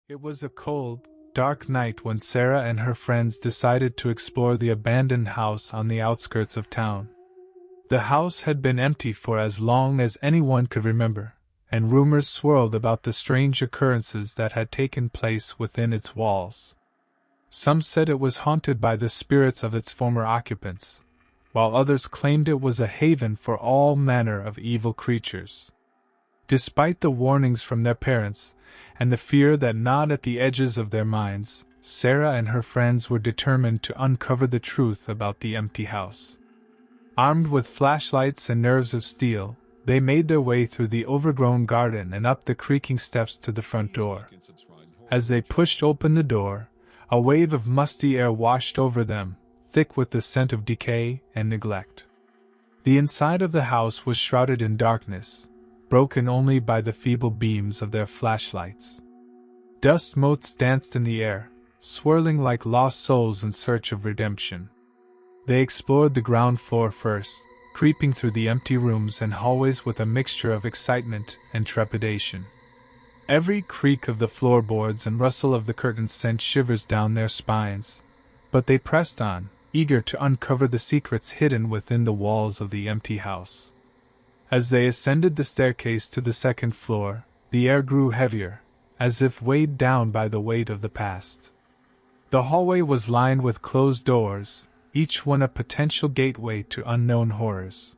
It was a cold, dark night when Sarah and her friends decided to explore the abandoned house on the outskirts of town. The house had been empty for as long as anyone could remember, and rumors swirled about the strange occurrences that had taken place within its walls. Some said it was haunted by the spirits of its former occupants, while others claimed it was a haven for all manner of evil creatures. Despite the warnings from their parents, and the fear that gnawed at the edges of their minds, Sarah and her friends were determined to uncover the truth about the empty house. Armed with flashlights and nerves of steel, they made their way through the overgrown garden and up the creaking steps to the front door. As they pushed open the door, a wave of musty air washed over them, thick with the scent of decay and neglect. The inside of the house was shrouded in darkness, broken only by the feeble beams of their flashlights. Dust motes danced in the air, swirling like lost souls in search of redemption. They explored the ground floor first, creeping through the empty rooms and hallways with a mixture of excitement and trepidation. Every creak of the floorboards and rustle of the curtains sent shivers down their spines, but they pressed on, eager to uncover the secrets hidden within the walls of the empty house. As they ascended the staircase to the second floor, the air grew heavier, as if weighed down by the weight of the past. The hallway was lined with closed doors, each one a potential gateway to unknown horrors.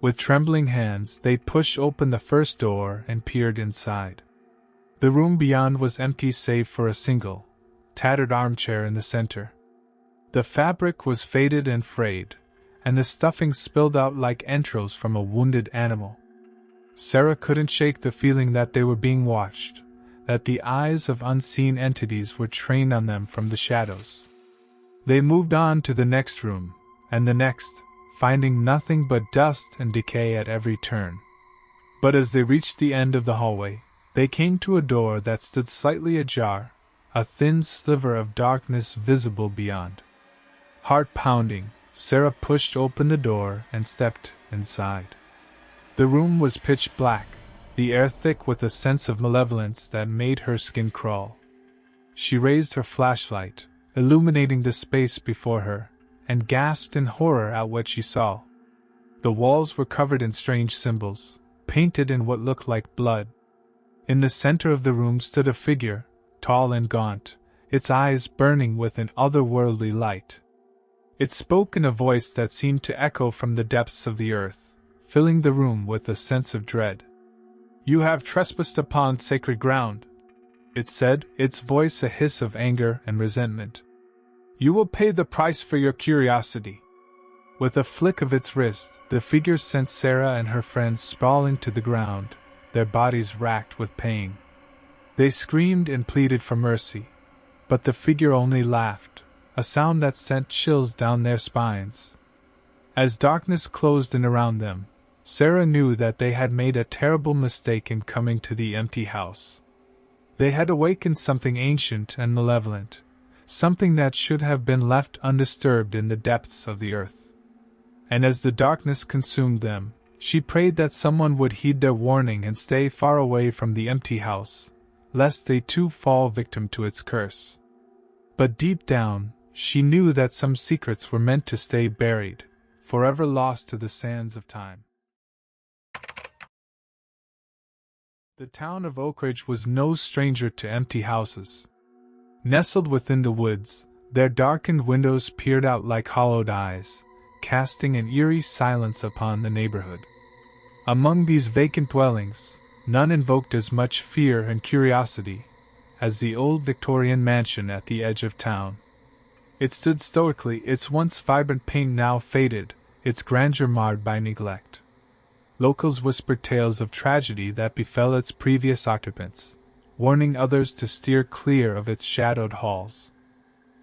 With trembling hands, they pushed open the first door and peered inside. The room beyond was empty save for a single, tattered armchair in the center. The fabric was faded and frayed, and the stuffing spilled out like entrails from a wounded animal. Sarah couldn't shake the feeling that they were being watched, that the eyes of unseen entities were trained on them from the shadows. They moved on to the next room, and the next, finding nothing but dust and decay at every turn. But as they reached the end of the hallway, they came to a door that stood slightly ajar, a thin sliver of darkness visible beyond. Heart pounding, Sarah pushed open the door and stepped inside. The room was pitch black, the air thick with a sense of malevolence that made her skin crawl. She raised her flashlight, illuminating the space before her, and gasped in horror at what she saw. The walls were covered in strange symbols, painted in what looked like blood. In the center of the room stood a figure, tall and gaunt, its eyes burning with an otherworldly light. It spoke in a voice that seemed to echo from the depths of the earth, filling the room with a sense of dread. "You have trespassed upon sacred ground," it said, its voice a hiss of anger and resentment. "You will pay the price for your curiosity." With a flick of its wrist, the figure sent Sarah and her friends sprawling to the ground, their bodies racked with pain. They screamed and pleaded for mercy, but the figure only laughed, a sound that sent chills down their spines. As darkness closed in around them, Sarah knew that they had made a terrible mistake in coming to the empty house. They had awakened something ancient and malevolent, something that should have been left undisturbed in the depths of the earth. And as the darkness consumed them, she prayed that someone would heed their warning and stay far away from the empty house, lest they too fall victim to its curse. But deep down, she knew that some secrets were meant to stay buried, forever lost to the sands of time. The town of Oak Ridge was no stranger to empty houses. Nestled within the woods, their darkened windows peered out like hollowed eyes, casting an eerie silence upon the neighborhood. Among these vacant dwellings, none invoked as much fear and curiosity as the old Victorian mansion at the edge of town. It stood stoically, its once vibrant paint now faded, its grandeur marred by neglect. Locals whispered tales of tragedy that befell its previous occupants, warning others to steer clear of its shadowed halls.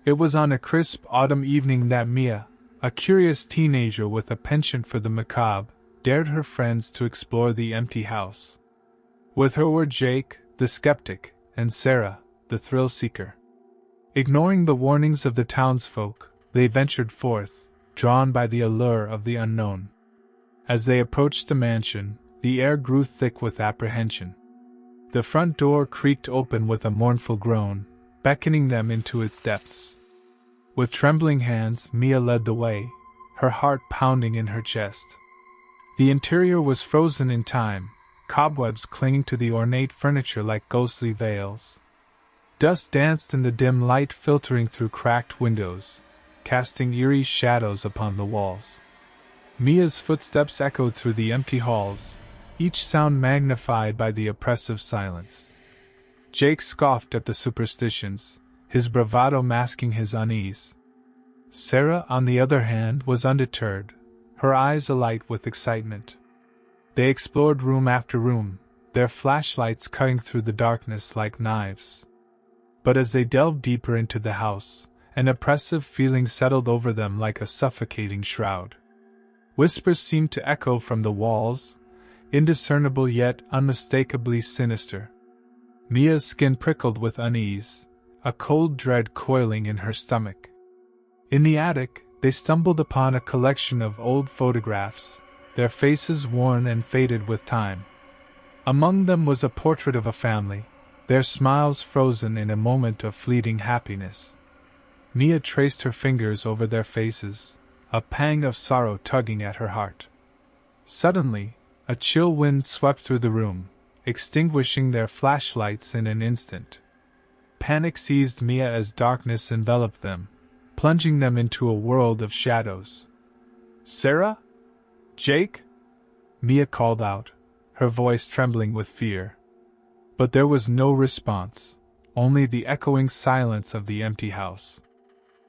It was on a crisp autumn evening that Mia, a curious teenager with a penchant for the macabre, dared her friends to explore the empty house. With her were Jake, the skeptic, and Sarah, the thrill-seeker. Ignoring the warnings of the townsfolk, they ventured forth, drawn by the allure of the unknown. As they approached the mansion, the air grew thick with apprehension. The front door creaked open with a mournful groan, beckoning them into its depths. With trembling hands, Mia led the way, her heart pounding in her chest. The interior was frozen in time, cobwebs clinging to the ornate furniture like ghostly veils. Dust danced in the dim light filtering through cracked windows, casting eerie shadows upon the walls. Mia's footsteps echoed through the empty halls, each sound magnified by the oppressive silence. Jake scoffed at the superstitions, his bravado masking his unease. Sarah, on the other hand, was undeterred, her eyes alight with excitement. They explored room after room, their flashlights cutting through the darkness like knives. But as they delved deeper into the house, an oppressive feeling settled over them like a suffocating shroud. Whispers seemed to echo from the walls, indiscernible yet unmistakably sinister. Mia's skin prickled with unease, a cold dread coiling in her stomach. In the attic, they stumbled upon a collection of old photographs, their faces worn and faded with time. Among them was a portrait of a family, their smiles frozen in a moment of fleeting happiness. Mia traced her fingers over their faces, a pang of sorrow tugging at her heart. Suddenly, a chill wind swept through the room, extinguishing their flashlights in an instant. Panic seized Mia as darkness enveloped them, plunging them into a world of shadows. "Sarah? Jake?" Mia called out, her voice trembling with fear. But there was no response, only the echoing silence of the empty house.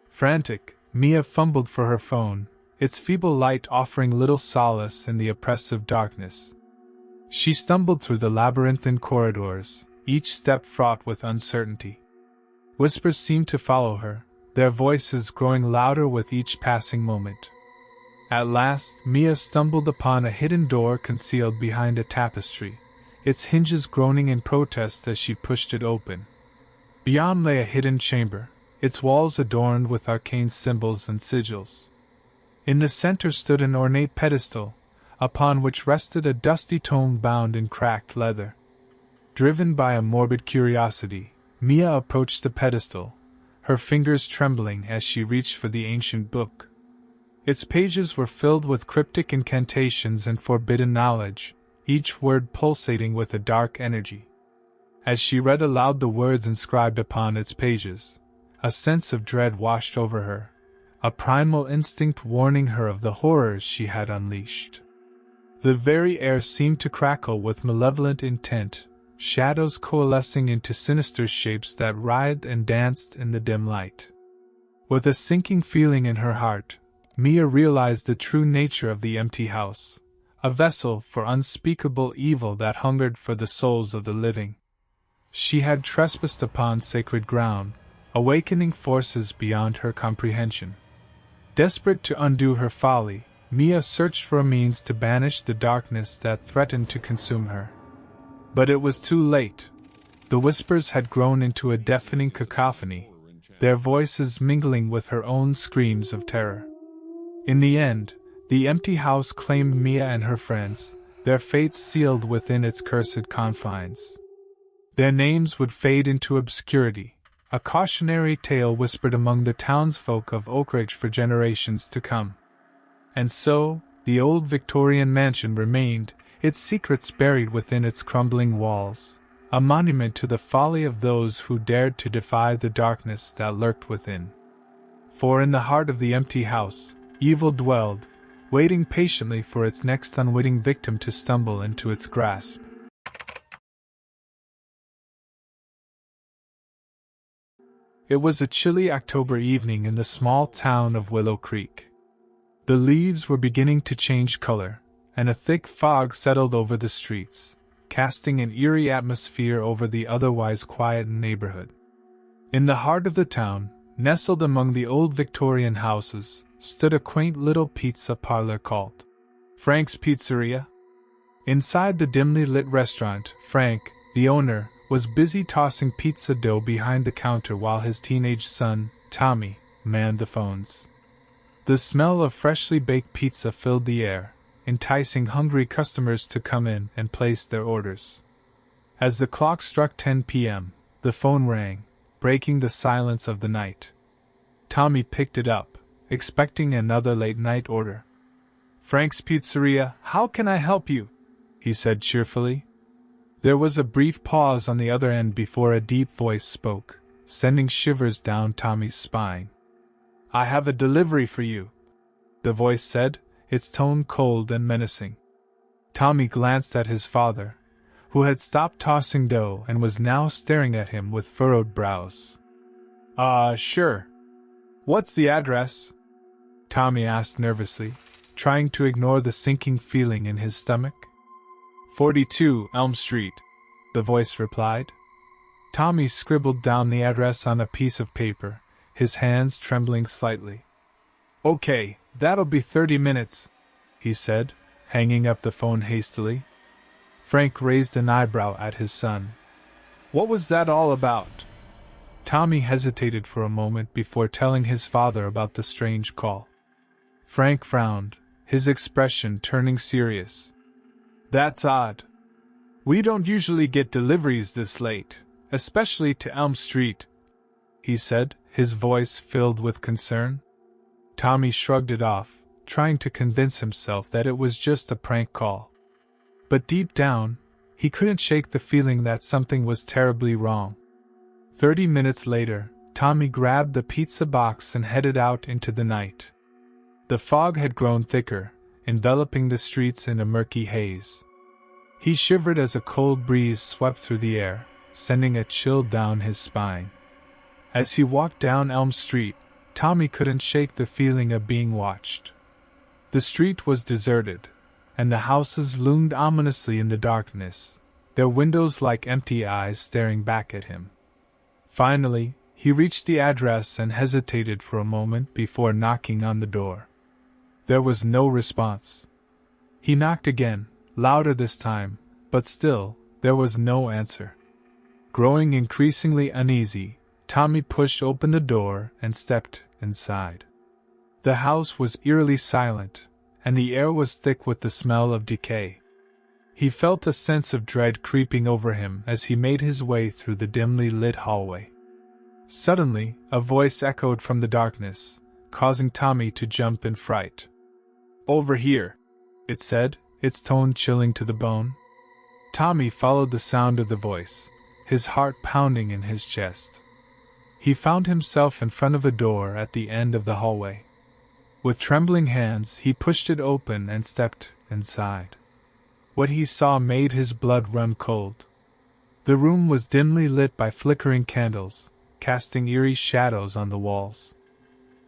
Frantic, Mia fumbled for her phone, its feeble light offering little solace in the oppressive darkness. She stumbled through the labyrinthine corridors, each step fraught with uncertainty. Whispers seemed to follow her, their voices growing louder with each passing moment. At last, Mia stumbled upon a hidden door concealed behind a tapestry, its hinges groaning in protest as she pushed it open. Beyond lay a hidden chamber, its walls adorned with arcane symbols and sigils. In the center stood an ornate pedestal, upon which rested a dusty tome bound in cracked leather. Driven by a morbid curiosity, Mia approached the pedestal, her fingers trembling as she reached for the ancient book. Its pages were filled with cryptic incantations and forbidden knowledge, each word pulsating with a dark energy. As she read aloud the words inscribed upon its pages, a sense of dread washed over her, a primal instinct warning her of the horrors she had unleashed. The very air seemed to crackle with malevolent intent, shadows coalescing into sinister shapes that writhed and danced in the dim light. With a sinking feeling in her heart, Mia realized the true nature of the empty house, a vessel for unspeakable evil that hungered for the souls of the living. She had trespassed upon sacred ground, awakening forces beyond her comprehension. Desperate to undo her folly, Mia searched for a means to banish the darkness that threatened to consume her. But it was too late. The whispers had grown into a deafening cacophony, their voices mingling with her own screams of terror. In the end, the empty house claimed Mia and her friends, their fates sealed within its cursed confines. Their names would fade into obscurity, a cautionary tale whispered among the townsfolk of Oakridge for generations to come. And so, the old Victorian mansion remained, its secrets buried within its crumbling walls, a monument to the folly of those who dared to defy the darkness that lurked within. For in the heart of the empty house, evil dwelled, waiting patiently for its next unwitting victim to stumble into its grasp. It was a chilly October evening in the small town of Willow Creek. The leaves were beginning to change color, and a thick fog settled over the streets, casting an eerie atmosphere over the otherwise quiet neighborhood. In the heart of the town, nestled among the old Victorian houses, stood a quaint little pizza parlor called Frank's Pizzeria. Inside the dimly lit restaurant, Frank, the owner, was busy tossing pizza dough behind the counter while his teenage son, Tommy, manned the phones. The smell of freshly baked pizza filled the air, enticing hungry customers to come in and place their orders. As the clock struck 10 p.m., the phone rang, breaking the silence of the night. Tommy picked it up, expecting another late-night order. "Frank's Pizzeria, how can I help you?" he said cheerfully. There was a brief pause on the other end before a deep voice spoke, sending shivers down Tommy's spine. "I have a delivery for you," the voice said, its tone cold and menacing. Tommy glanced at his father, who had stopped tossing dough and was now staring at him with furrowed brows. Sure. What's the address?" Tommy asked nervously, trying to ignore the sinking feeling in his stomach. 42 Elm Street, the voice replied. Tommy scribbled down the address on a piece of paper, his hands trembling slightly. "Okay, that'll be 30 minutes, he said, hanging up the phone hastily. Frank raised an eyebrow at his son. "What was that all about?" Tommy hesitated for a moment before telling his father about the strange call. Frank frowned, his expression turning serious. "That's odd. We don't usually get deliveries this late, especially to Elm Street," he said, his voice filled with concern. Tommy shrugged it off, trying to convince himself that it was just a prank call. But deep down, he couldn't shake the feeling that something was terribly wrong. 30 minutes later, Tommy grabbed the pizza box and headed out into the night. The fog had grown thicker, enveloping the streets in a murky haze. He shivered as a cold breeze swept through the air, sending a chill down his spine. As he walked down Elm Street, Tommy couldn't shake the feeling of being watched. The street was deserted, and the houses loomed ominously in the darkness, their windows like empty eyes staring back at him. Finally, he reached the address and hesitated for a moment before knocking on the door. There was no response. He knocked again, louder this time, but still, there was no answer. Growing increasingly uneasy, Tommy pushed open the door and stepped inside. The house was eerily silent, and the air was thick with the smell of decay. He felt a sense of dread creeping over him as he made his way through the dimly lit hallway. Suddenly, a voice echoed from the darkness, causing Tommy to jump in fright. "Over here," it said, its tone chilling to the bone. Tommy followed the sound of the voice, his heart pounding in his chest. He found himself in front of a door at the end of the hallway. With trembling hands, he pushed it open and stepped inside. What he saw made his blood run cold. The room was dimly lit by flickering candles, casting eerie shadows on the walls.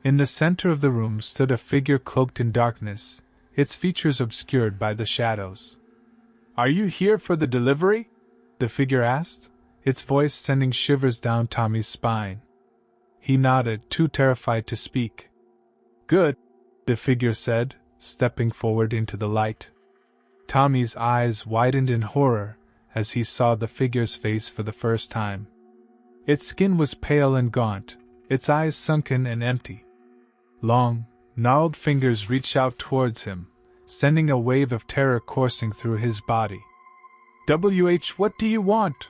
In the center of the room stood a figure cloaked in darkness, its features obscured by the shadows. "Are you here for the delivery?" the figure asked, its voice sending shivers down Tommy's spine. He nodded, too terrified to speak. "Good," the figure said, stepping forward into the light. Tommy's eyes widened in horror as he saw the figure's face for the first time. Its skin was pale and gaunt, its eyes sunken and empty. Long, gnarled fingers reached out towards him, sending a wave of terror coursing through his body. What do you want?"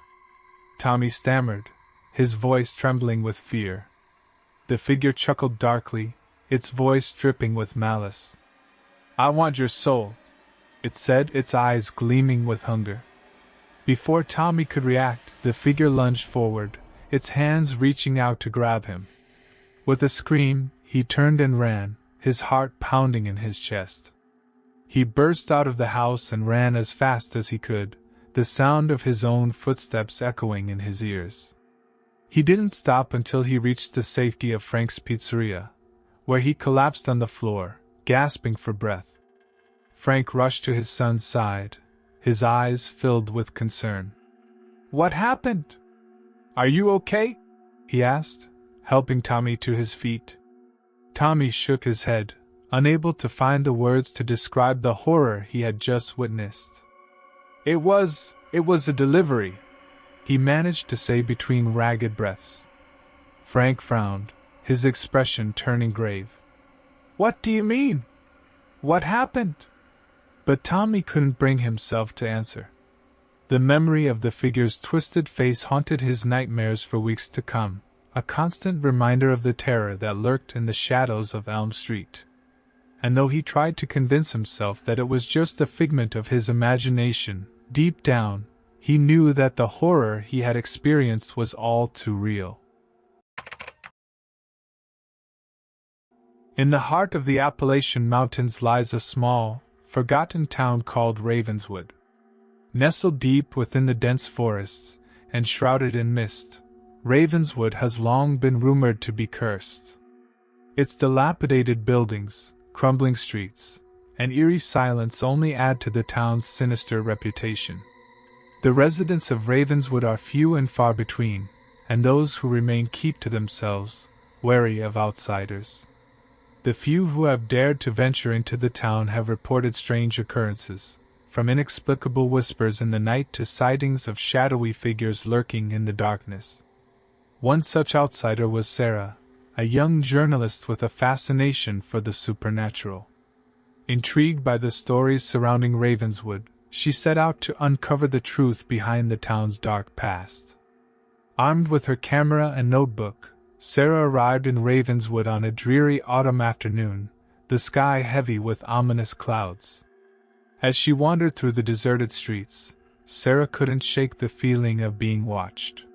Tommy stammered, his voice trembling with fear. The figure chuckled darkly, its voice dripping with malice. "I want your soul," it said, its eyes gleaming with hunger. Before Tommy could react, the figure lunged forward, its hands reaching out to grab him. With a scream, he turned and ran, his heart pounding in his chest. He burst out of the house and ran as fast as he could, the sound of his own footsteps echoing in his ears. He didn't stop until he reached the safety of Frank's Pizzeria, where he collapsed on the floor, gasping for breath. Frank rushed to his son's side, his eyes filled with concern. "What happened? Are you okay?" he asked, helping Tommy to his feet. Tommy shook his head, unable to find the words to describe the horror he had just witnessed. It was a delivery," he managed to say between ragged breaths. Frank frowned, his expression turning grave. "What do you mean? What happened?" But Tommy couldn't bring himself to answer. The memory of the figure's twisted face haunted his nightmares for weeks to come, a constant reminder of the terror that lurked in the shadows of Elm Street. And though he tried to convince himself that it was just a figment of his imagination, deep down, he knew that the horror he had experienced was all too real. In the heart of the Appalachian Mountains lies a small, forgotten town called Ravenswood. Nestled deep within the dense forests, and shrouded in mist, Ravenswood has long been rumored to be cursed. Its dilapidated buildings, crumbling streets, and eerie silence only add to the town's sinister reputation. The residents of Ravenswood are few and far between, and those who remain keep to themselves, wary of outsiders. The few who have dared to venture into the town have reported strange occurrences, from inexplicable whispers in the night to sightings of shadowy figures lurking in the darkness. One such outsider was Sarah, a young journalist with a fascination for the supernatural. Intrigued by the stories surrounding Ravenswood, she set out to uncover the truth behind the town's dark past. Armed with her camera and notebook, Sarah arrived in Ravenswood on a dreary autumn afternoon, the sky heavy with ominous clouds. As she wandered through the deserted streets, Sarah couldn't shake the feeling of being watched.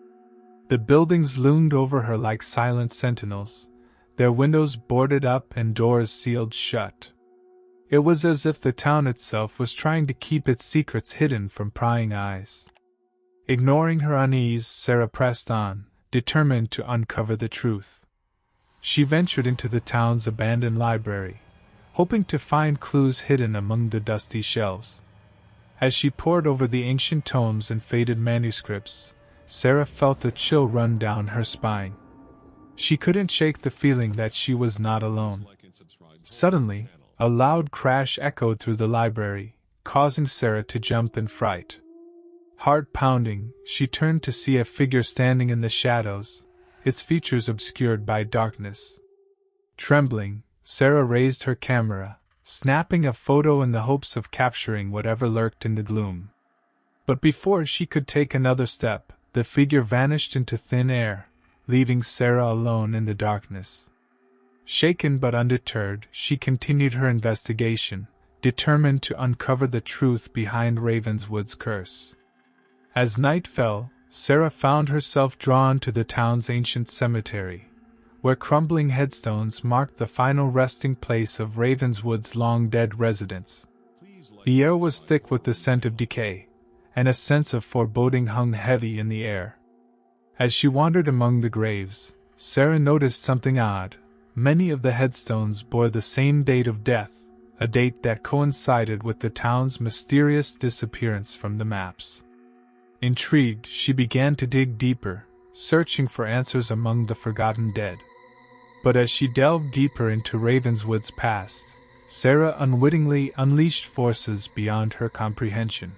The buildings loomed over her like silent sentinels, their windows boarded up and doors sealed shut. It was as if the town itself was trying to keep its secrets hidden from prying eyes. Ignoring her unease, Sarah pressed on, determined to uncover the truth. She ventured into the town's abandoned library, hoping to find clues hidden among the dusty shelves. As she pored over the ancient tomes and faded manuscripts, Sarah felt a chill run down her spine. She couldn't shake the feeling that she was not alone. Suddenly, a loud crash echoed through the library, causing Sarah to jump in fright. Heart pounding, she turned to see a figure standing in the shadows, its features obscured by darkness. Trembling, Sarah raised her camera, snapping a photo in the hopes of capturing whatever lurked in the gloom. But before she could take another step, the figure vanished into thin air, leaving Sarah alone in the darkness. Shaken but undeterred, she continued her investigation, determined to uncover the truth behind Ravenswood's curse. As night fell, Sarah found herself drawn to the town's ancient cemetery, where crumbling headstones marked the final resting place of Ravenswood's long-dead residents. The air was thick with the scent of decay, and a sense of foreboding hung heavy in the air. As she wandered among the graves, Sarah noticed something odd. Many of the headstones bore the same date of death, a date that coincided with the town's mysterious disappearance from the maps. Intrigued, she began to dig deeper, searching for answers among the forgotten dead. But as she delved deeper into Ravenswood's past, Sarah unwittingly unleashed forces beyond her comprehension.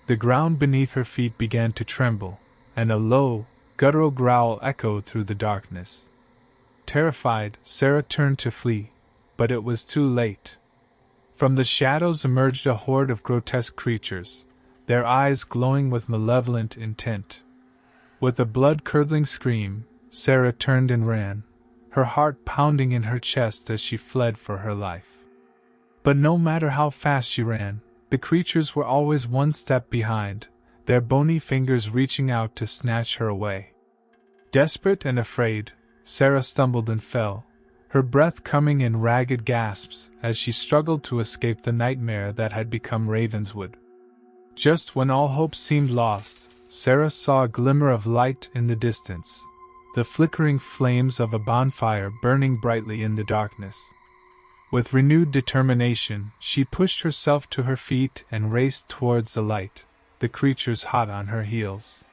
The ground beneath her feet began to tremble, and a low, guttural growl echoed through the darkness. Terrified, Sarah turned to flee, but it was too late. From the shadows emerged a horde of grotesque creatures, their eyes glowing with malevolent intent. With a blood-curdling scream, Sarah turned and ran, her heart pounding in her chest as she fled for her life. But no matter how fast she ran, the creatures were always one step behind, their bony fingers reaching out to snatch her away. Desperate and afraid, Sarah stumbled and fell, her breath coming in ragged gasps as she struggled to escape the nightmare that had become Ravenswood. Just when all hope seemed lost, Sarah saw a glimmer of light in the distance, the flickering flames of a bonfire burning brightly in the darkness. With renewed determination, she pushed herself to her feet and raced towards the light, the creatures hot on her heels.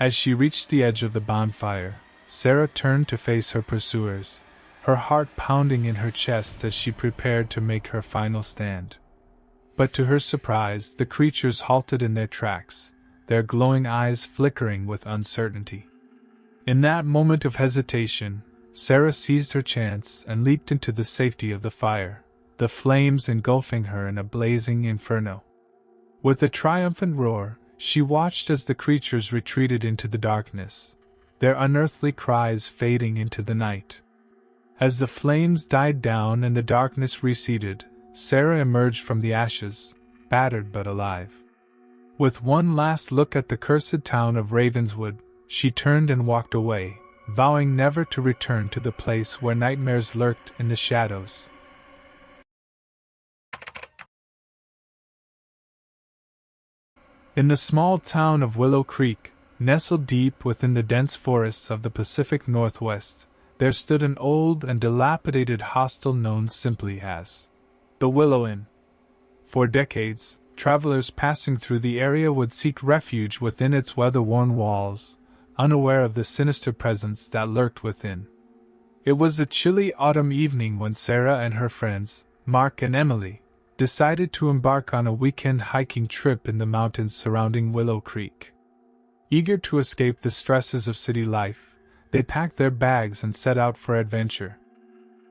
As she reached the edge of the bonfire, Sarah turned to face her pursuers, her heart pounding in her chest as she prepared to make her final stand. But to her surprise, the creatures halted in their tracks, their glowing eyes flickering with uncertainty. In that moment of hesitation, Sarah seized her chance and leaped into the safety of the fire, the flames engulfing her in a blazing inferno. With a triumphant roar, She watched as the creatures retreated into the darkness, their unearthly cries fading into the night. As the flames died down and the darkness receded, Sarah emerged from the ashes, battered but alive. With one last look at the cursed town of Ravenswood, she turned and walked away, vowing never to return to the place where nightmares lurked in the shadows. In the small town of Willow Creek, nestled deep within the dense forests of the Pacific Northwest, there stood an old and dilapidated hostel known simply as the Willow Inn. For decades, travelers passing through the area would seek refuge within its weather-worn walls, unaware of the sinister presence that lurked within. It was a chilly autumn evening when Sarah and her friends, Mark and Emily, decided to embark on a weekend hiking trip in the mountains surrounding Willow Creek. Eager to escape the stresses of city life, they packed their bags and set out for adventure.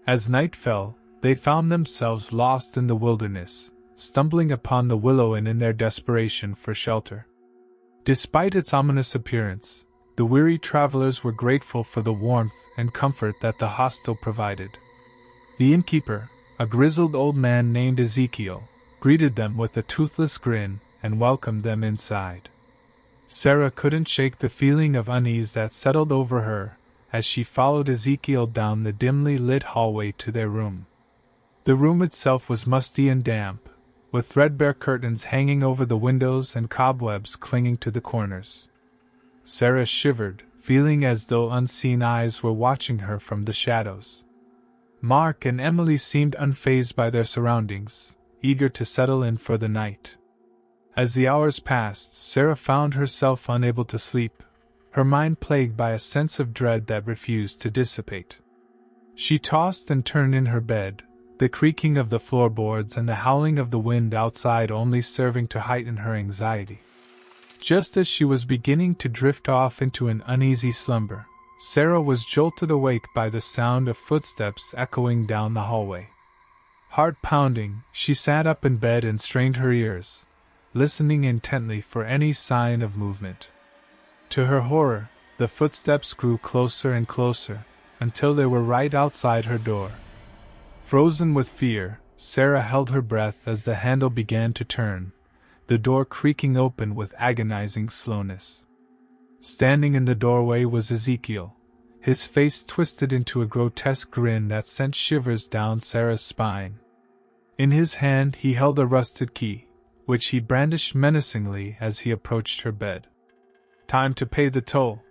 As night fell, they found themselves lost in the wilderness, stumbling upon the Willow Inn in their desperation for shelter. Despite its ominous appearance, the weary travelers were grateful for the warmth and comfort that the hostel provided. The innkeeper, a grizzled old man named Ezekiel, greeted them with a toothless grin and welcomed them inside. Sarah couldn't shake the feeling of unease that settled over her as she followed Ezekiel down the dimly lit hallway to their room. The room itself was musty and damp, with threadbare curtains hanging over the windows and cobwebs clinging to the corners. Sarah shivered, feeling as though unseen eyes were watching her from the shadows. Mark and Emily seemed unfazed by their surroundings, eager to settle in for the night. As the hours passed, Sarah found herself unable to sleep, her mind plagued by a sense of dread that refused to dissipate. She tossed and turned in her bed, the creaking of the floorboards and the howling of the wind outside only serving to heighten her anxiety. Just as she was beginning to drift off into an uneasy slumber, Sarah was jolted awake by the sound of footsteps echoing down the hallway. Heart pounding, she sat up in bed and strained her ears, listening intently for any sign of movement. To her horror, the footsteps grew closer and closer, until they were right outside her door. Frozen with fear, Sarah held her breath as the handle began to turn, the door creaking open with agonizing slowness. Standing in the doorway was Ezekiel, his face twisted into a grotesque grin that sent shivers down Sarah's spine. In his hand he held a rusted key, which he brandished menacingly as he approached her bed. "Time to pay the toll,"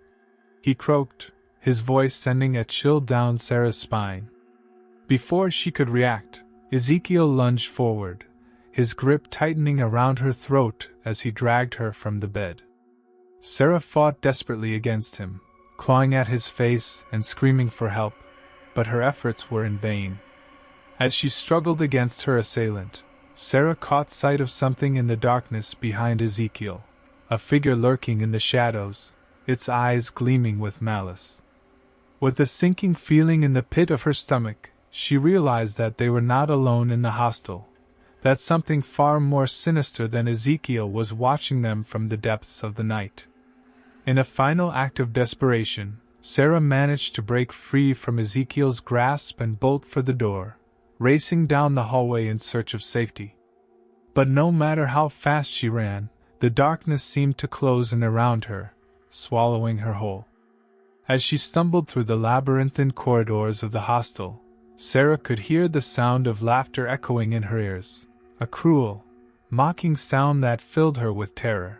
he croaked, his voice sending a chill down Sarah's spine. Before she could react, Ezekiel lunged forward, his grip tightening around her throat as he dragged her from the bed. Sarah fought desperately against him, clawing at his face and screaming for help, but her efforts were in vain. As she struggled against her assailant, Sarah caught sight of something in the darkness behind Ezekiel, a figure lurking in the shadows, its eyes gleaming with malice. With a sinking feeling in the pit of her stomach, she realized that they were not alone in the hostel, that something far more sinister than Ezekiel was watching them from the depths of the night. In a final act of desperation, Sarah managed to break free from Ezekiel's grasp and bolt for the door, racing down the hallway in search of safety. But no matter how fast she ran, the darkness seemed to close in around her, swallowing her whole. As she stumbled through the labyrinthine corridors of the hostel, Sarah could hear the sound of laughter echoing in her ears, a cruel, mocking sound that filled her with terror.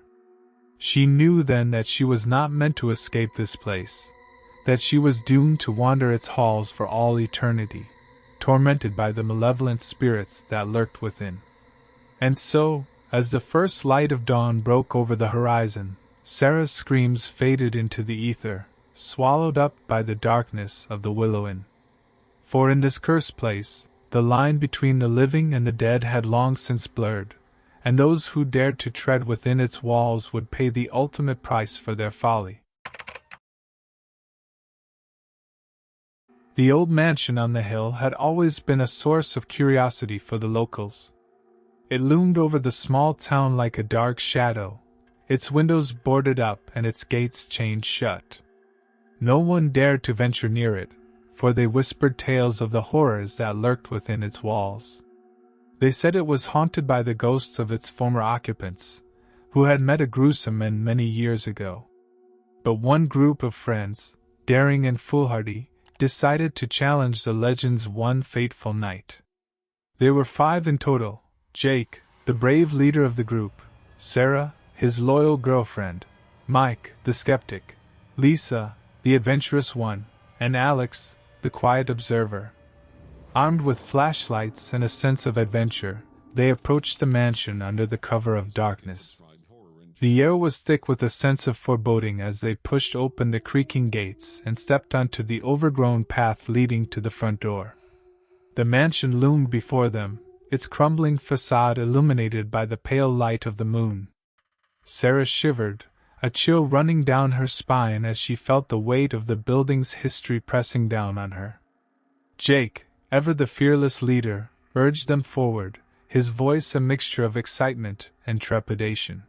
She knew then that she was not meant to escape this place, that she was doomed to wander its halls for all eternity, tormented by the malevolent spirits that lurked within. And so, as the first light of dawn broke over the horizon, Sarah's screams faded into the ether, swallowed up by the darkness of the Willow Inn. For in this cursed place, the line between the living and the dead had long since blurred, and those who dared to tread within its walls would pay the ultimate price for their folly. The old mansion on the hill had always been a source of curiosity for the locals. It loomed over the small town like a dark shadow, its windows boarded up and its gates chained shut. No one dared to venture near it, for they whispered tales of the horrors that lurked within its walls. They said it was haunted by the ghosts of its former occupants, who had met a gruesome end many years ago. But one group of friends, daring and foolhardy, decided to challenge the legends one fateful night. They were 5 in total: Jake, the brave leader of the group; Sarah, his loyal girlfriend; Mike, the skeptic; Lisa, the adventurous one; and Alex, the quiet observer. Armed with flashlights and a sense of adventure, they approached the mansion under the cover of darkness. The air was thick with a sense of foreboding as they pushed open the creaking gates and stepped onto the overgrown path leading to the front door. The mansion loomed before them, its crumbling facade illuminated by the pale light of the moon. Sarah shivered, a chill running down her spine as she felt the weight of the building's history pressing down on her. Jake, ever the fearless leader, urged them forward, his voice a mixture of excitement and trepidation.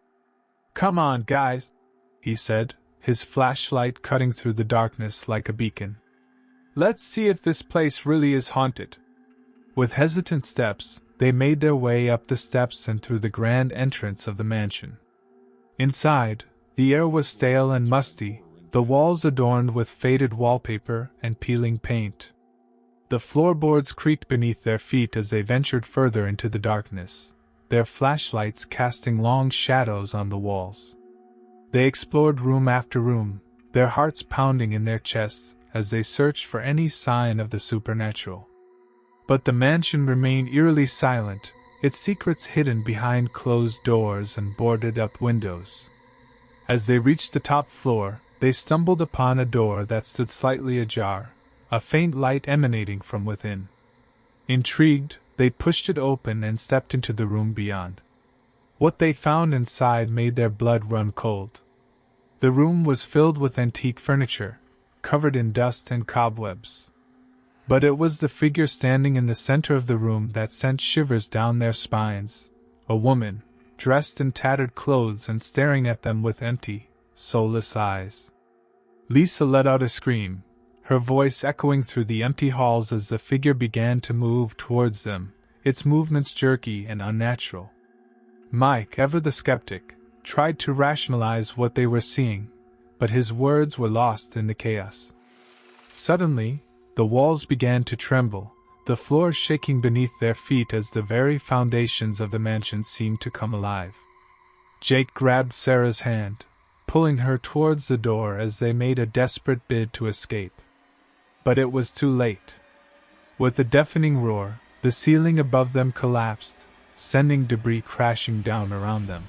"Come on, guys," he said, his flashlight cutting through the darkness like a beacon. "Let's see if this place really is haunted." With hesitant steps, they made their way up the steps and through the grand entrance of the mansion. Inside, the air was stale and musty, the walls adorned with faded wallpaper and peeling paint. The floorboards creaked beneath their feet as they ventured further into the darkness, their flashlights casting long shadows on the walls. They explored room after room, their hearts pounding in their chests as they searched for any sign of the supernatural. But the mansion remained eerily silent, its secrets hidden behind closed doors and boarded-up windows. As they reached the top floor, they stumbled upon a door that stood slightly ajar, a faint light emanating from within. Intrigued, they pushed it open and stepped into the room beyond. What they found inside made their blood run cold. The room was filled with antique furniture, covered in dust and cobwebs. But it was the figure standing in the center of the room that sent shivers down their spines, a woman, dressed in tattered clothes and staring at them with empty, soulless eyes. Lisa let out a scream, her voice echoing through the empty halls as the figure began to move towards them, its movements jerky and unnatural. Mike, ever the skeptic, tried to rationalize what they were seeing, but his words were lost in the chaos. Suddenly, the walls began to tremble, the floor shaking beneath their feet as the very foundations of the mansion seemed to come alive. Jake grabbed Sarah's hand, pulling her towards the door as they made a desperate bid to escape. But it was too late. With a deafening roar, the ceiling above them collapsed, sending debris crashing down around them.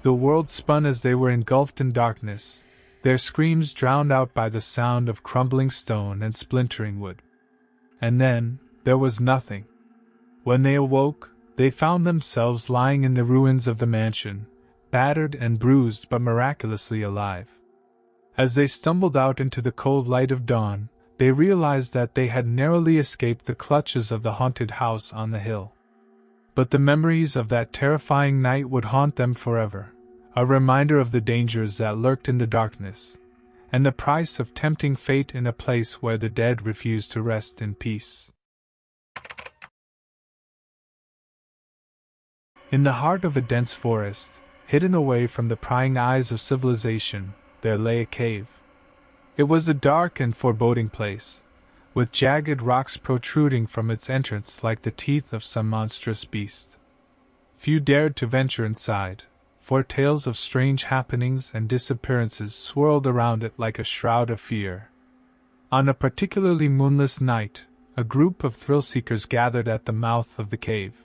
The world spun as they were engulfed in darkness, their screams drowned out by the sound of crumbling stone and splintering wood. And then, there was nothing. When they awoke, they found themselves lying in the ruins of the mansion, battered and bruised but miraculously alive. As they stumbled out into the cold light of dawn, they realized that they had narrowly escaped the clutches of the haunted house on the hill. But the memories of that terrifying night would haunt them forever, a reminder of the dangers that lurked in the darkness, and the price of tempting fate in a place where the dead refused to rest in peace. In the heart of a dense forest, hidden away from the prying eyes of civilization, there lay a cave. It was a dark and foreboding place, with jagged rocks protruding from its entrance like the teeth of some monstrous beast. Few dared to venture inside, for tales of strange happenings and disappearances swirled around it like a shroud of fear. On a particularly moonless night, a group of thrill-seekers gathered at the mouth of the cave.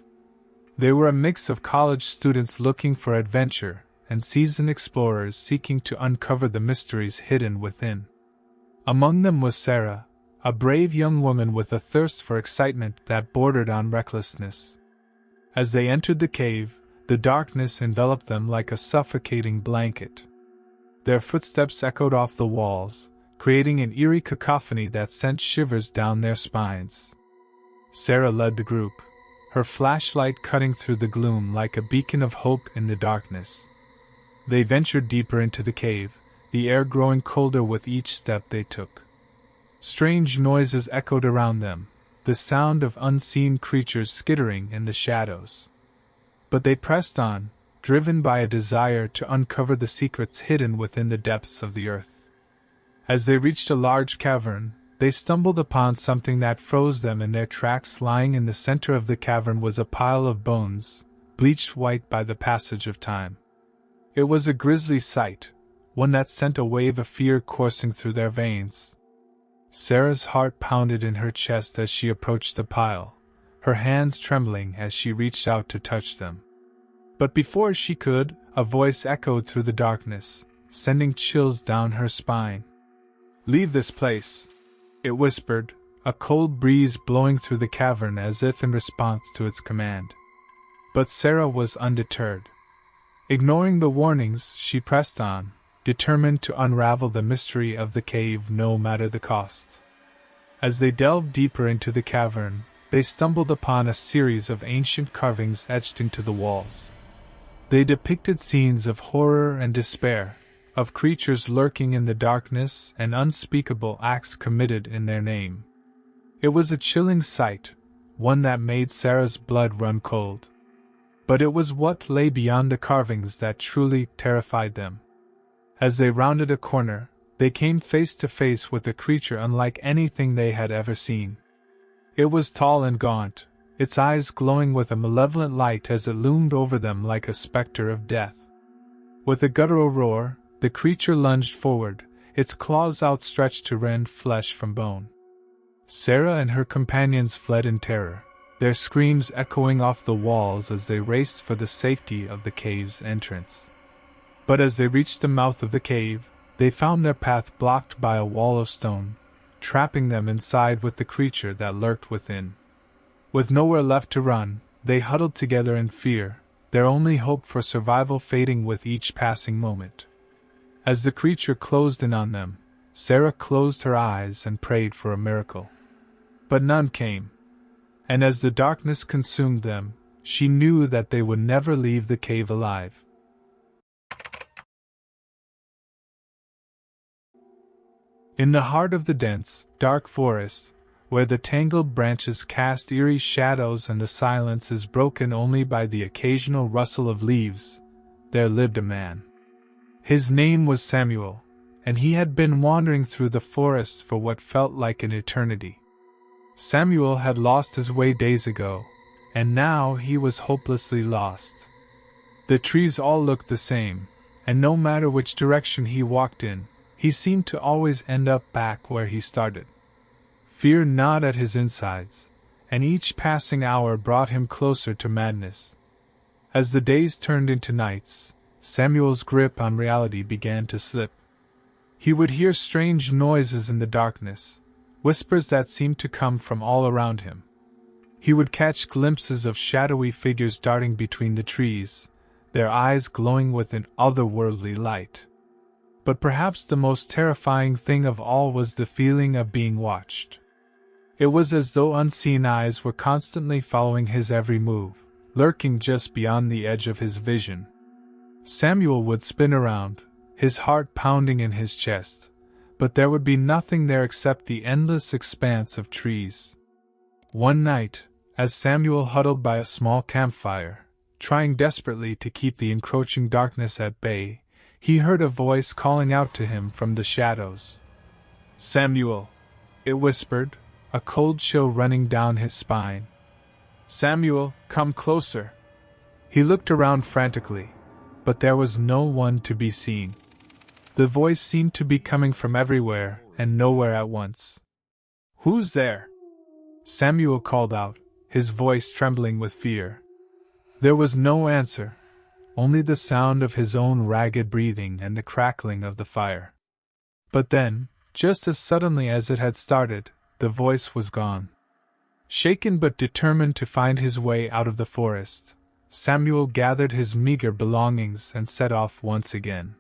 They were a mix of college students looking for adventure and seasoned explorers seeking to uncover the mysteries hidden within. Among them was Sarah, a brave young woman with a thirst for excitement that bordered on recklessness. As they entered the cave, the darkness enveloped them like a suffocating blanket. Their footsteps echoed off the walls, creating an eerie cacophony that sent shivers down their spines. Sarah led the group, her flashlight cutting through the gloom like a beacon of hope in the darkness. They ventured deeper into the cave, the air growing colder with each step they took. Strange noises echoed around them, the sound of unseen creatures skittering in the shadows. But they pressed on, driven by a desire to uncover the secrets hidden within the depths of the earth. As they reached a large cavern, they stumbled upon something that froze them in their tracks. Lying in the center of the cavern was a pile of bones, bleached white by the passage of time. It was a grisly sight, one that sent a wave of fear coursing through their veins. Sarah's heart pounded in her chest as she approached the pile, her hands trembling as she reached out to touch them. But before she could, a voice echoed through the darkness, sending chills down her spine. "Leave this place," it whispered, a cold breeze blowing through the cavern as if in response to its command. But Sarah was undeterred. Ignoring the warnings, she pressed on, determined to unravel the mystery of the cave no matter the cost. As they delved deeper into the cavern, they stumbled upon a series of ancient carvings etched into the walls. They depicted scenes of horror and despair, of creatures lurking in the darkness and unspeakable acts committed in their name. It was a chilling sight, one that made Sarah's blood run cold. But it was what lay beyond the carvings that truly terrified them. As they rounded a corner, they came face to face with a creature unlike anything they had ever seen. It was tall and gaunt, its eyes glowing with a malevolent light as it loomed over them like a specter of death. With a guttural roar, the creature lunged forward, its claws outstretched to rend flesh from bone. Sarah and her companions fled in terror, their screams echoing off the walls as they raced for the safety of the cave's entrance. But as they reached the mouth of the cave, they found their path blocked by a wall of stone, trapping them inside with the creature that lurked within. With nowhere left to run, they huddled together in fear, their only hope for survival fading with each passing moment. As the creature closed in on them, Sarah closed her eyes and prayed for a miracle. But none came. And as the darkness consumed them, she knew that they would never leave the cave alive. In the heart of the dense, dark forest, where the tangled branches cast eerie shadows and the silence is broken only by the occasional rustle of leaves, there lived a man. His name was Samuel, and he had been wandering through the forest for what felt like an eternity. Samuel had lost his way days ago, and now he was hopelessly lost. The trees all looked the same, and no matter which direction he walked in, he seemed to always end up back where he started. Fear gnawed at his insides, and each passing hour brought him closer to madness. As the days turned into nights, Samuel's grip on reality began to slip. He would hear strange noises in the darkness, whispers that seemed to come from all around him. He would catch glimpses of shadowy figures darting between the trees, their eyes glowing with an otherworldly light. But perhaps the most terrifying thing of all was the feeling of being watched. It was as though unseen eyes were constantly following his every move, lurking just beyond the edge of his vision. Samuel would spin around, his heart pounding in his chest, but there would be nothing there except the endless expanse of trees. One night, as Samuel huddled by a small campfire, trying desperately to keep the encroaching darkness at bay, he heard a voice calling out to him from the shadows. "Samuel," it whispered, a cold chill running down his spine. "Samuel, come closer." He looked around frantically, but there was no one to be seen. The voice seemed to be coming from everywhere and nowhere at once. "Who's there?" Samuel called out, his voice trembling with fear. There was no answer, only the sound of his own ragged breathing and the crackling of the fire. But then, just as suddenly as it had started, the voice was gone. Shaken but determined to find his way out of the forest, Samuel gathered his meager belongings and set off once again.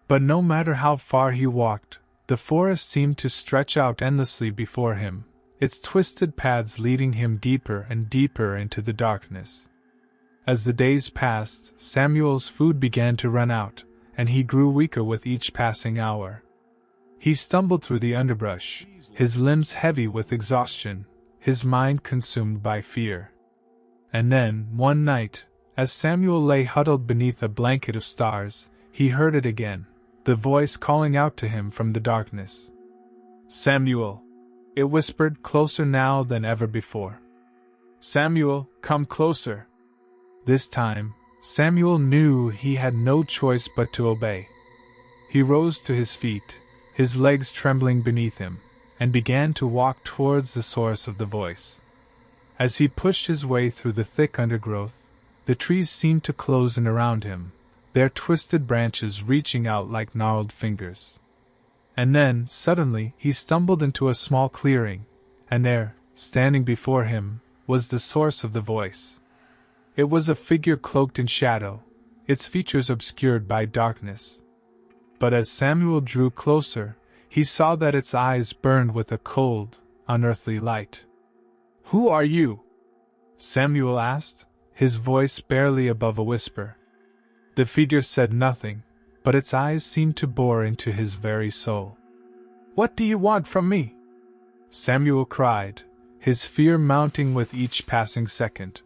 But no matter how far he walked, the forest seemed to stretch out endlessly before him, its twisted paths leading him deeper and deeper into the darkness. As the days passed, Samuel's food began to run out, and he grew weaker with each passing hour. He stumbled through the underbrush, his limbs heavy with exhaustion, his mind consumed by fear. And then, one night, as Samuel lay huddled beneath a blanket of stars, he heard it again, the voice calling out to him from the darkness. "Samuel!" It whispered, closer now than ever before. "Samuel, come closer!" This time, Samuel knew he had no choice but to obey. He rose to his feet, his legs trembling beneath him, and began to walk towards the source of the voice. As he pushed his way through the thick undergrowth, the trees seemed to close in around him, their twisted branches reaching out like gnarled fingers. And then, suddenly, he stumbled into a small clearing, and there, standing before him, was the source of the voice. It was a figure cloaked in shadow, its features obscured by darkness. But as Samuel drew closer, he saw that its eyes burned with a cold, unearthly light. "Who are you?" Samuel asked, his voice barely above a whisper. The figure said nothing, but its eyes seemed to bore into his very soul. "What do you want from me?" Samuel cried, his fear mounting with each passing second.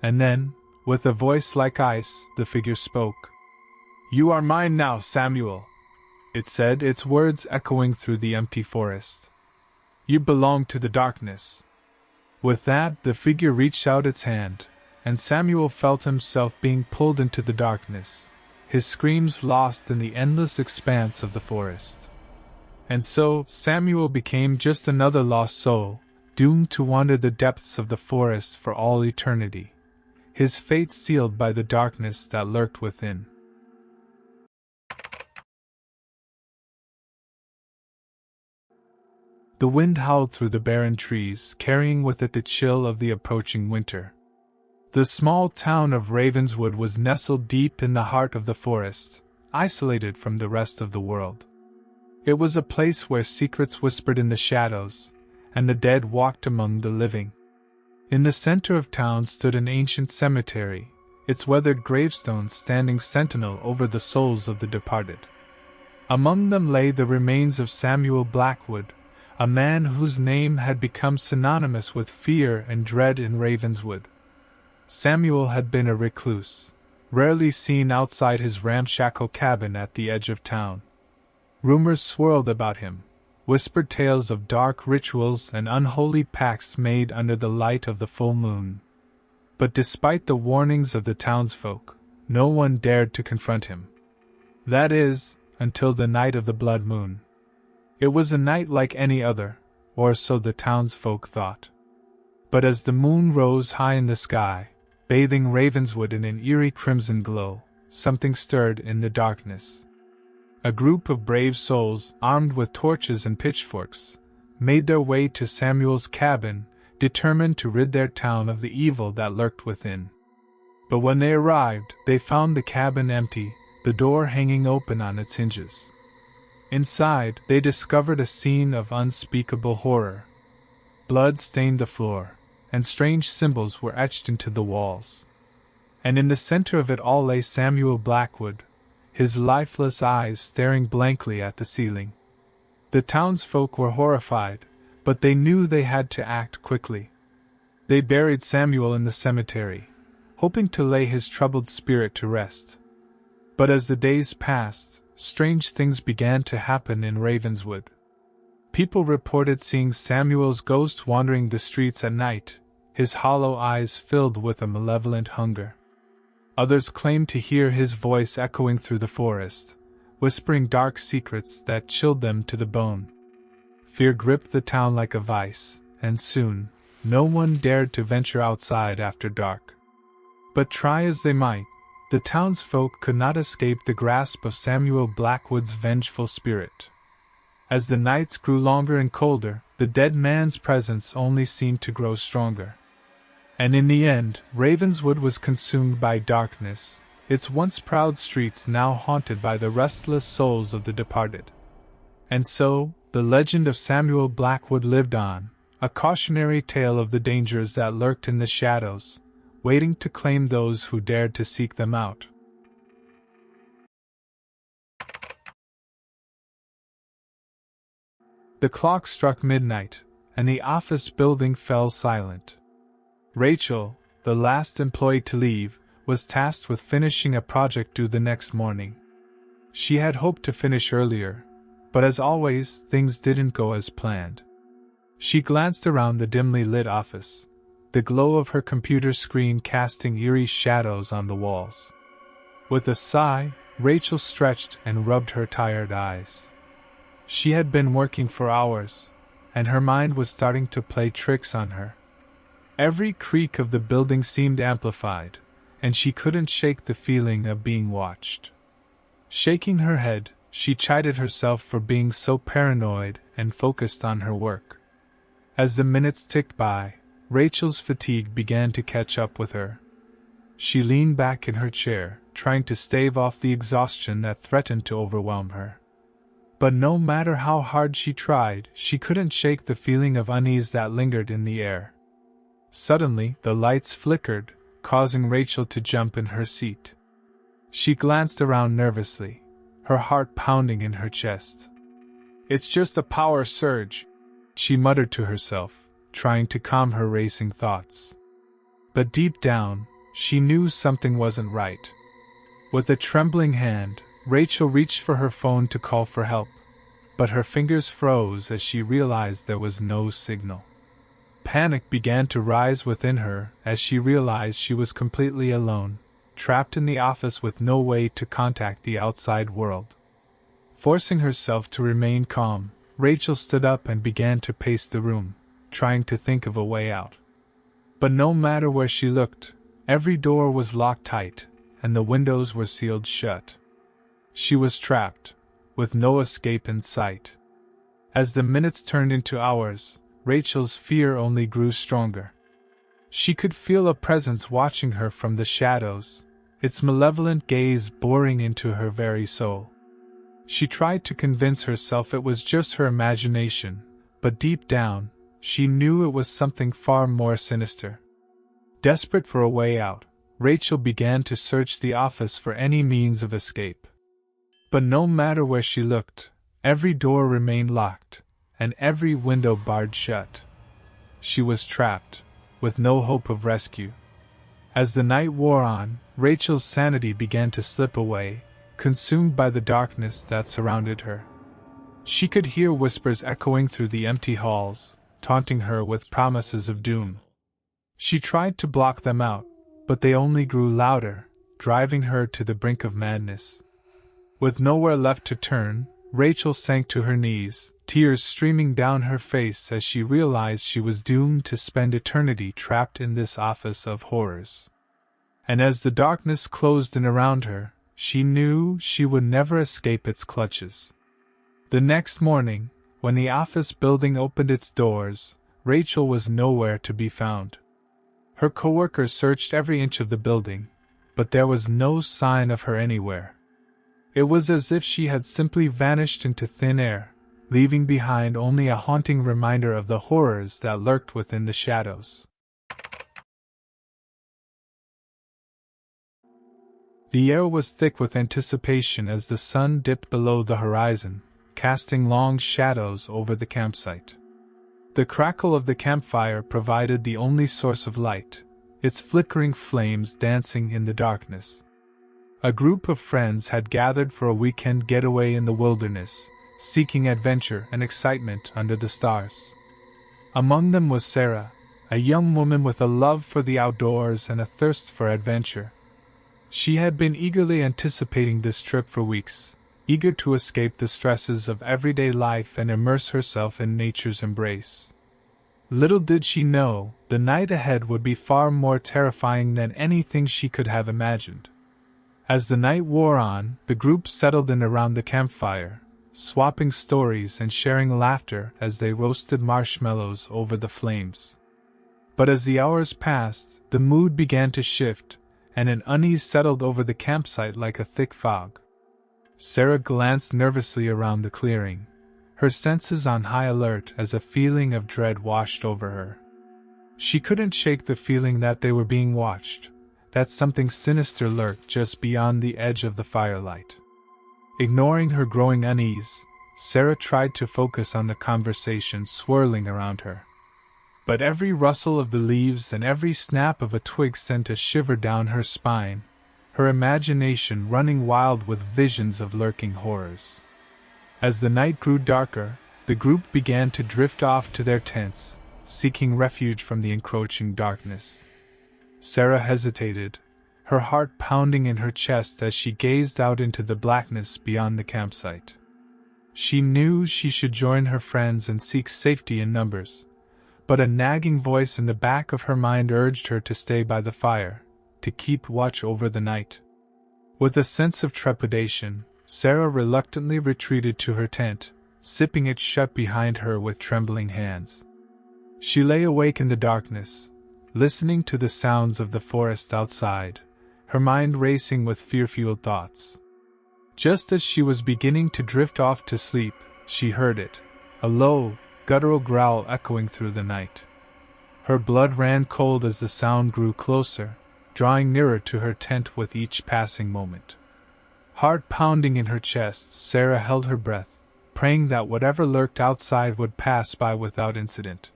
And then, with a voice like ice, the figure spoke. "You are mine now, Samuel," it said, its words echoing through the empty forest. "You belong to the darkness." With that, the figure reached out its hand, and Samuel felt himself being pulled into the darkness, his screams lost in the endless expanse of the forest. And so, Samuel became just another lost soul, doomed to wander the depths of the forest for all eternity, his fate sealed by the darkness that lurked within. The wind howled through the barren trees, carrying with it the chill of the approaching winter. The small town of Ravenswood was nestled deep in the heart of the forest, isolated from the rest of the world. It was a place where secrets whispered in the shadows, and the dead walked among the living. In the center of town stood an ancient cemetery, its weathered gravestones standing sentinel over the souls of the departed. Among them lay the remains of Samuel Blackwood, a man whose name had become synonymous with fear and dread in Ravenswood. Samuel had been a recluse, rarely seen outside his ramshackle cabin at the edge of town. Rumors swirled about him, whispered tales of dark rituals and unholy pacts made under the light of the full moon. But despite the warnings of the townsfolk, no one dared to confront him. That is, until the night of the blood moon. It was a night like any other, or so the townsfolk thought. But as the moon rose high in the sky, bathing Ravenswood in an eerie crimson glow, something stirred in the darkness. A group of brave souls, armed with torches and pitchforks, made their way to Samuel's cabin, determined to rid their town of the evil that lurked within. But when they arrived, they found the cabin empty, the door hanging open on its hinges. Inside, they discovered a scene of unspeakable horror. Blood stained the floor, and strange symbols were etched into the walls. And in the center of it all lay Samuel Blackwood, his lifeless eyes staring blankly at the ceiling. The townsfolk were horrified, but they knew they had to act quickly. They buried Samuel in the cemetery, hoping to lay his troubled spirit to rest. But as the days passed, strange things began to happen in Ravenswood. People reported seeing Samuel's ghost wandering the streets at night, his hollow eyes filled with a malevolent hunger. Others claimed to hear his voice echoing through the forest, whispering dark secrets that chilled them to the bone. Fear gripped the town like a vice, and soon, no one dared to venture outside after dark. But try as they might, the townsfolk could not escape the grasp of Samuel Blackwood's vengeful spirit. As the nights grew longer and colder, the dead man's presence only seemed to grow stronger. And in the end, Ravenswood was consumed by darkness, its once proud streets now haunted by the restless souls of the departed. And so, the legend of Samuel Blackwood lived on, a cautionary tale of the dangers that lurked in the shadows, waiting to claim those who dared to seek them out. The clock struck midnight, and the office building fell silent. Rachel, the last employee to leave, was tasked with finishing a project due the next morning. She had hoped to finish earlier, but as always, things didn't go as planned. She glanced around the dimly lit office, the glow of her computer screen casting eerie shadows on the walls. With a sigh, Rachel stretched and rubbed her tired eyes. She had been working for hours, and her mind was starting to play tricks on her. Every creak of the building seemed amplified, and she couldn't shake the feeling of being watched. Shaking her head, she chided herself for being so paranoid and focused on her work. As the minutes ticked by, Rachel's fatigue began to catch up with her. She leaned back in her chair, trying to stave off the exhaustion that threatened to overwhelm her. But no matter how hard she tried, she couldn't shake the feeling of unease that lingered in the air. Suddenly, the lights flickered, causing Rachel to jump in her seat. She glanced around nervously, her heart pounding in her chest. "It's just a power surge," she muttered to herself, trying to calm her racing thoughts. But deep down, she knew something wasn't right. With a trembling hand, Rachel reached for her phone to call for help, but her fingers froze as she realized there was no signal. Panic began to rise within her as she realized she was completely alone, trapped in the office with no way to contact the outside world. Forcing herself to remain calm, Rachel stood up and began to pace the room, trying to think of a way out. But no matter where she looked, every door was locked tight, and the windows were sealed shut. She was trapped, with no escape in sight. As the minutes turned into hours, Rachel's fear only grew stronger. She could feel a presence watching her from the shadows, its malevolent gaze boring into her very soul. She tried to convince herself it was just her imagination, but deep down, she knew it was something far more sinister. Desperate for a way out, Rachel began to search the office for any means of escape. But no matter where she looked, every door remained locked, and every window barred shut. She was trapped, with no hope of rescue. As the night wore on, Rachel's sanity began to slip away, consumed by the darkness that surrounded her. She could hear whispers echoing through the empty halls, taunting her with promises of doom. She tried to block them out, but they only grew louder, driving her to the brink of madness. With nowhere left to turn, Rachel sank to her knees, tears streaming down her face as she realized she was doomed to spend eternity trapped in this office of horrors. And as the darkness closed in around her, she knew she would never escape its clutches. The next morning, when the office building opened its doors, Rachel was nowhere to be found. Her coworkers searched every inch of the building, but there was no sign of her anywhere. It was as if she had simply vanished into thin air, leaving behind only a haunting reminder of the horrors that lurked within the shadows. The air was thick with anticipation as the sun dipped below the horizon, casting long shadows over the campsite. The crackle of the campfire provided the only source of light, its flickering flames dancing in the darkness. A group of friends had gathered for a weekend getaway in the wilderness, seeking adventure and excitement under the stars. Among them was Sarah, a young woman with a love for the outdoors and a thirst for adventure. She had been eagerly anticipating this trip for weeks, eager to escape the stresses of everyday life and immerse herself in nature's embrace. Little did she know, the night ahead would be far more terrifying than anything she could have imagined. As the night wore on, the group settled in around the campfire, swapping stories and sharing laughter as they roasted marshmallows over the flames. But as the hours passed, the mood began to shift, and an unease settled over the campsite like a thick fog. Sarah glanced nervously around the clearing, her senses on high alert as a feeling of dread washed over her. She couldn't shake the feeling that they were being watched, that something sinister lurked just beyond the edge of the firelight. Ignoring her growing unease, Sarah tried to focus on the conversation swirling around her. But every rustle of the leaves and every snap of a twig sent a shiver down her spine, her imagination running wild with visions of lurking horrors. As the night grew darker, the group began to drift off to their tents, seeking refuge from the encroaching darkness. Sarah hesitated, her heart pounding in her chest as she gazed out into the blackness beyond the campsite. She knew she should join her friends and seek safety in numbers, but a nagging voice in the back of her mind urged her to stay by the fire, to keep watch over the night. With a sense of trepidation, Sarah reluctantly retreated to her tent, zipping it shut behind her with trembling hands. She lay awake in the darkness, listening to the sounds of the forest outside, her mind racing with fear-fueled thoughts. Just as she was beginning to drift off to sleep, she heard it, a low, guttural growl echoing through the night. Her blood ran cold as the sound grew closer, drawing nearer to her tent with each passing moment. Heart pounding in her chest, Sarah held her breath, praying that whatever lurked outside would pass by without incident.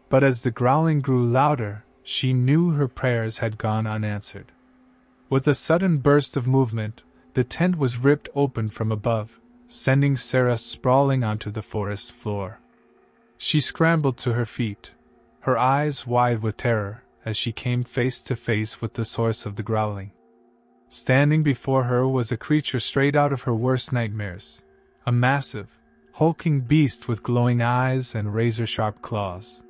But as the growling grew louder, she knew her prayers had gone unanswered. With a sudden burst of movement, the tent was ripped open from above, sending Sarah sprawling onto the forest floor. She scrambled to her feet, her eyes wide with terror, as she came face to face with the source of the growling. Standing before her was a creature straight out of her worst nightmares, a massive, hulking beast with glowing eyes and razor-sharp claws.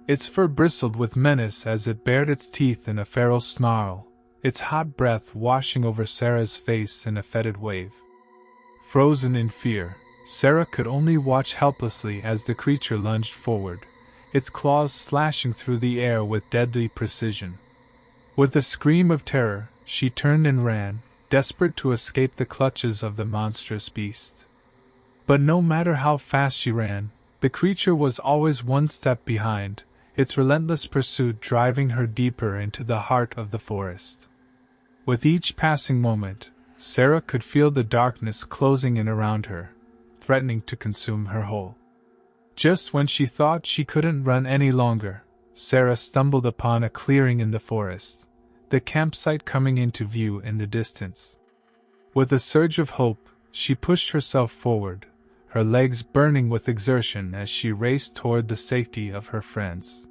Its fur bristled with menace as it bared its teeth in a feral snarl, its hot breath washing over Sarah's face in a fetid wave. Frozen in fear, Sarah could only watch helplessly as the creature lunged forward, its claws slashing through the air with deadly precision. With a scream of terror, she turned and ran, desperate to escape the clutches of the monstrous beast. But no matter how fast she ran, the creature was always one step behind, its relentless pursuit driving her deeper into the heart of the forest. With each passing moment, Sarah could feel the darkness closing in around her, threatening to consume her whole. Just when she thought she couldn't run any longer, Sarah stumbled upon a clearing in the forest, the campsite coming into view in the distance. With a surge of hope, she pushed herself forward, her legs burning with exertion as she raced toward the safety of her friends.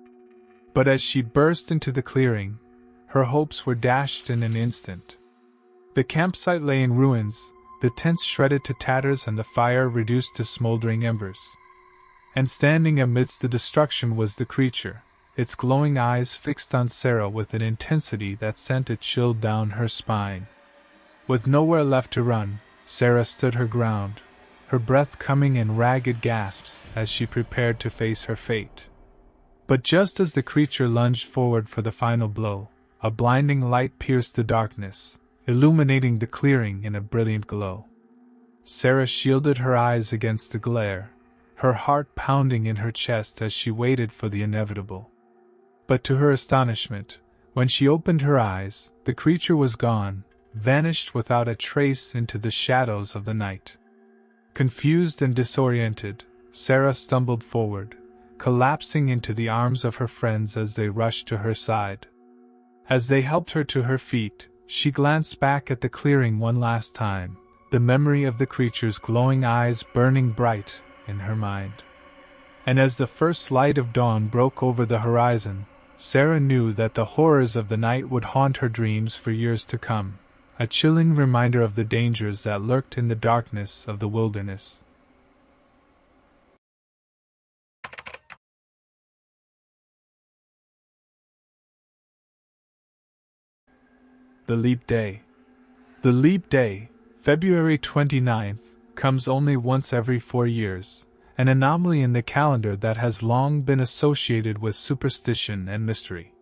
But as she burst into the clearing, her hopes were dashed in an instant. The campsite lay in ruins, the tents shredded to tatters and the fire reduced to smoldering embers. And standing amidst the destruction was the creature, its glowing eyes fixed on Sarah with an intensity that sent a chill down her spine. With nowhere left to run, Sarah stood her ground, her breath coming in ragged gasps as she prepared to face her fate. But just as the creature lunged forward for the final blow, a blinding light pierced the darkness, illuminating the clearing in a brilliant glow. Sarah shielded her eyes against the glare, her heart pounding in her chest as she waited for the inevitable. But to her astonishment, when she opened her eyes, the creature was gone, vanished without a trace into the shadows of the night. Confused and disoriented, Sarah stumbled forward, collapsing into the arms of her friends as they rushed to her side. As they helped her to her feet, she glanced back at the clearing one last time, the memory of the creature's glowing eyes burning bright in her mind. And as the first light of dawn broke over the horizon, Sarah knew that the horrors of the night would haunt her dreams for years to come, a chilling reminder of the dangers that lurked in the darkness of the wilderness. The Leap Day. The Leap Day, February 29th, comes only once every 4 years, an anomaly in the calendar that has long been associated with superstition and mystery.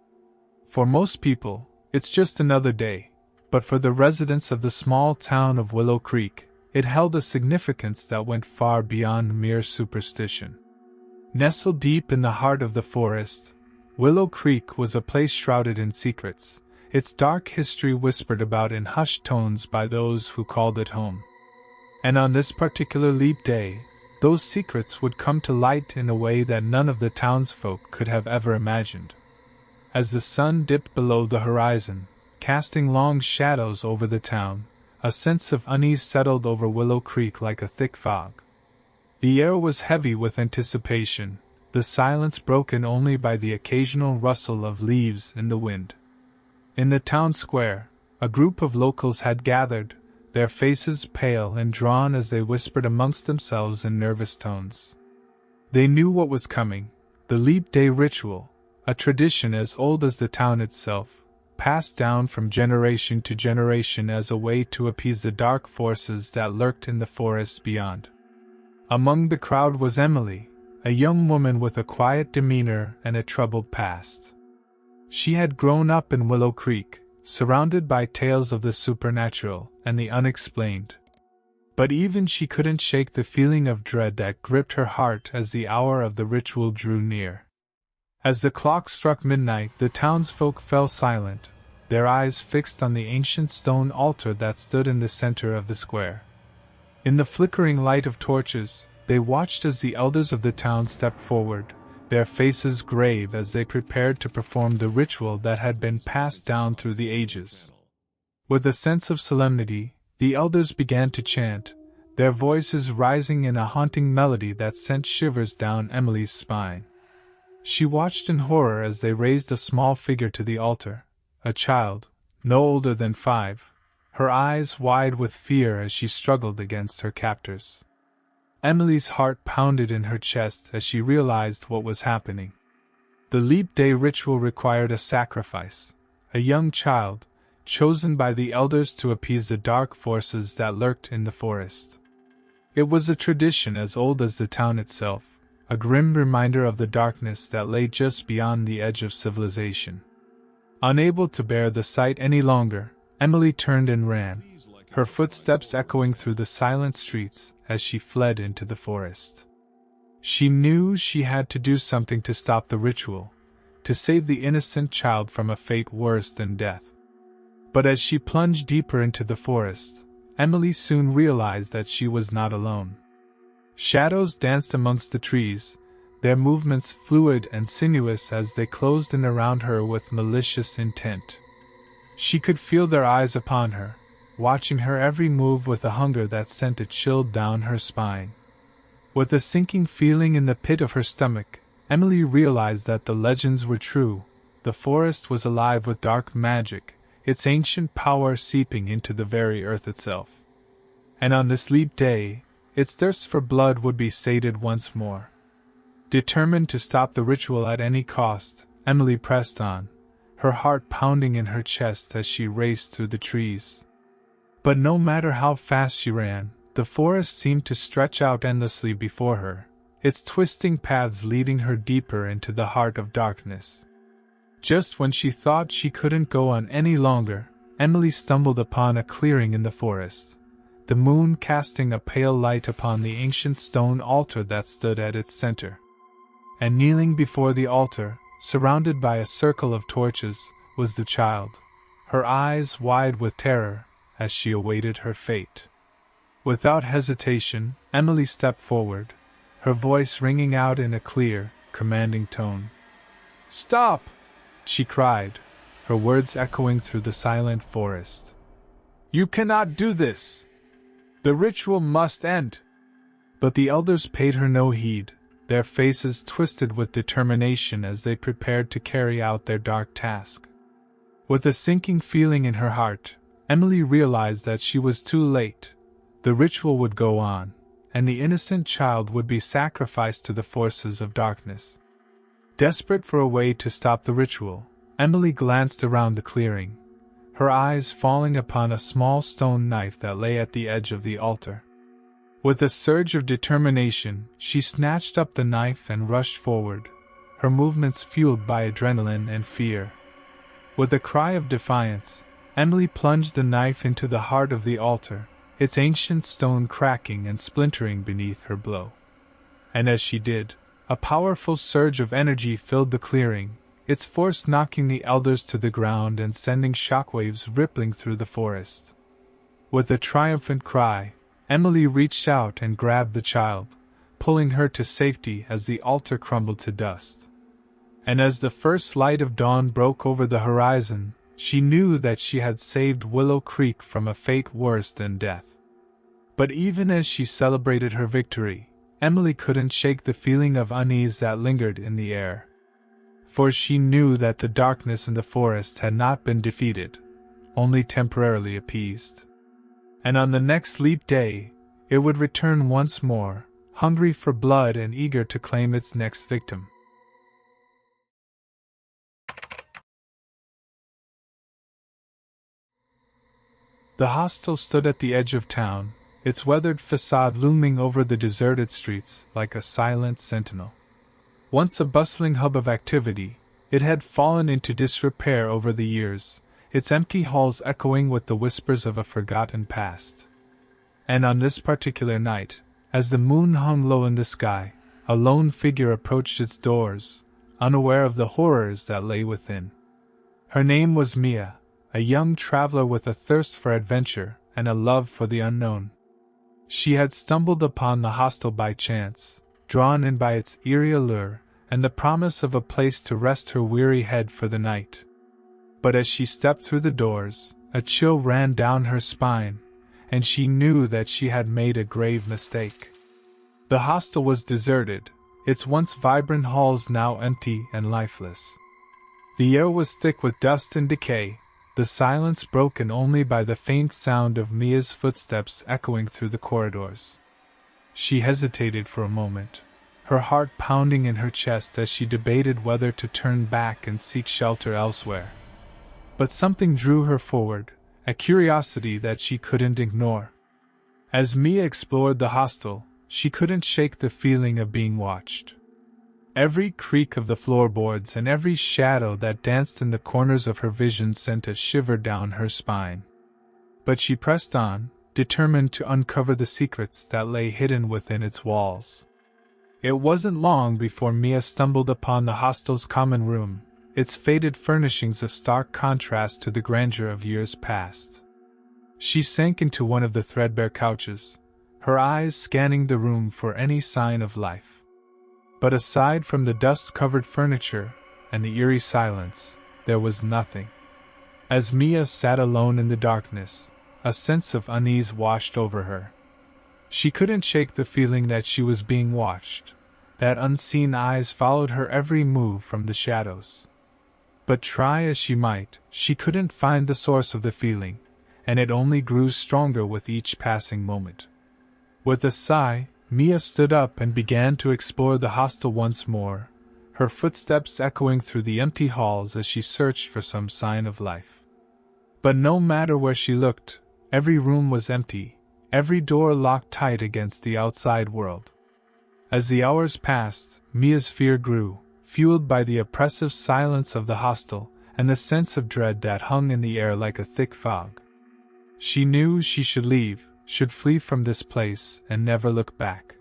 For most people, it's just another day, but for the residents of the small town of Willow Creek, it held a significance that went far beyond mere superstition. Nestled deep in the heart of the forest, Willow Creek was a place shrouded in secrets, its dark history whispered about in hushed tones by those who called it home. And on this particular leap day, those secrets would come to light in a way that none of the townsfolk could have ever imagined. As the sun dipped below the horizon, casting long shadows over the town, a sense of unease settled over Willow Creek like a thick fog. The air was heavy with anticipation, the silence broken only by the occasional rustle of leaves in the wind. In the town square, a group of locals had gathered, their faces pale and drawn as they whispered amongst themselves in nervous tones. They knew what was coming, the leap day ritual, a tradition as old as the town itself, passed down from generation to generation as a way to appease the dark forces that lurked in the forest beyond. Among the crowd was Emily, a young woman with a quiet demeanor and a troubled past. She had grown up in Willow Creek, surrounded by tales of the supernatural and the unexplained. But even she couldn't shake the feeling of dread that gripped her heart as the hour of the ritual drew near. As the clock struck midnight, the townsfolk fell silent, their eyes fixed on the ancient stone altar that stood in the center of the square. In the flickering light of torches, they watched as the elders of the town stepped forward, their faces grave as they prepared to perform the ritual that had been passed down through the ages. With a sense of solemnity, the elders began to chant, their voices rising in a haunting melody that sent shivers down Emily's spine. She watched in horror as they raised a small figure to the altar, a child, no older than 5, her eyes wide with fear as she struggled against her captors. Emily's heart pounded in her chest as she realized what was happening. The leap day ritual required a sacrifice, a young child, chosen by the elders to appease the dark forces that lurked in the forest. It was a tradition as old as the town itself, a grim reminder of the darkness that lay just beyond the edge of civilization. Unable to bear the sight any longer, Emily turned and ran, her footsteps echoing through the silent streets as she fled into the forest. She knew she had to do something to stop the ritual, to save the innocent child from a fate worse than death. But as she plunged deeper into the forest, Emily soon realized that she was not alone. Shadows danced amongst the trees, their movements fluid and sinuous as they closed in around her with malicious intent. She could feel their eyes upon her, watching her every move with a hunger that sent a chill down her spine. With a sinking feeling in the pit of her stomach, Emily realized that the legends were true. The forest was alive with dark magic, its ancient power seeping into the very earth itself. And on this leap day, its thirst for blood would be sated once more. Determined to stop the ritual at any cost, Emily pressed on, her heart pounding in her chest as she raced through the trees. But no matter how fast she ran, the forest seemed to stretch out endlessly before her, its twisting paths leading her deeper into the heart of darkness. Just when she thought she couldn't go on any longer, Emily stumbled upon a clearing in the forest, the moon casting a pale light upon the ancient stone altar that stood at its center. And kneeling before the altar, surrounded by a circle of torches, was the child, her eyes wide with terror as she awaited her fate. Without hesitation, Emily stepped forward, her voice ringing out in a clear, commanding tone. "Stop!" she cried, her words echoing through the silent forest. "You cannot do this! The ritual must end!" But the elders paid her no heed, their faces twisted with determination as they prepared to carry out their dark task. With a sinking feeling in her heart, Emily realized that she was too late. The ritual would go on, and the innocent child would be sacrificed to the forces of darkness. Desperate for a way to stop the ritual, Emily glanced around the clearing, her eyes falling upon a small stone knife that lay at the edge of the altar. With a surge of determination, she snatched up the knife and rushed forward, her movements fueled by adrenaline and fear. With a cry of defiance, Emily plunged the knife into the heart of the altar, its ancient stone cracking and splintering beneath her blow. And as she did, a powerful surge of energy filled the clearing, its force knocking the elders to the ground and sending shockwaves rippling through the forest. With a triumphant cry, Emily reached out and grabbed the child, pulling her to safety as the altar crumbled to dust. And as the first light of dawn broke over the horizon, she knew that she had saved Willow Creek from a fate worse than death. But even as she celebrated her victory, Emily couldn't shake the feeling of unease that lingered in the air. For she knew that the darkness in the forest had not been defeated, only temporarily appeased. And on the next leap day, it would return once more, hungry for blood and eager to claim its next victim. The hostel stood at the edge of town, its weathered facade looming over the deserted streets like a silent sentinel. Once a bustling hub of activity, it had fallen into disrepair over the years, its empty halls echoing with the whispers of a forgotten past. And on this particular night, as the moon hung low in the sky, a lone figure approached its doors, unaware of the horrors that lay within. Her name was Mia, a young traveler with a thirst for adventure and a love for the unknown. She had stumbled upon the hostel by chance, drawn in by its eerie allure and the promise of a place to rest her weary head for the night. But as she stepped through the doors, a chill ran down her spine, and she knew that she had made a grave mistake. The hostel was deserted, its once vibrant halls now empty and lifeless. The air was thick with dust and decay, the silence broken only by the faint sound of Mia's footsteps echoing through the corridors. She hesitated for a moment, her heart pounding in her chest as she debated whether to turn back and seek shelter elsewhere. But something drew her forward, a curiosity that she couldn't ignore. As Mia explored the hostel, she couldn't shake the feeling of being watched. Every creak of the floorboards and every shadow that danced in the corners of her vision sent a shiver down her spine. But she pressed on, determined to uncover the secrets that lay hidden within its walls. It wasn't long before Mia stumbled upon the hostel's common room, its faded furnishings a stark contrast to the grandeur of years past. She sank into one of the threadbare couches, her eyes scanning the room for any sign of life. But aside from the dust-covered furniture and the eerie silence, there was nothing. As Mia sat alone in the darkness, a sense of unease washed over her. She couldn't shake the feeling that she was being watched, that unseen eyes followed her every move from the shadows. But try as she might, she couldn't find the source of the feeling, and it only grew stronger with each passing moment. With a sigh, Mia stood up and began to explore the hostel once more, her footsteps echoing through the empty halls as she searched for some sign of life. But no matter where she looked, every room was empty, every door locked tight against the outside world. As the hours passed, Mia's fear grew, fueled by the oppressive silence of the hostel and the sense of dread that hung in the air like a thick fog. She knew she should leave, should flee from this place and never look back.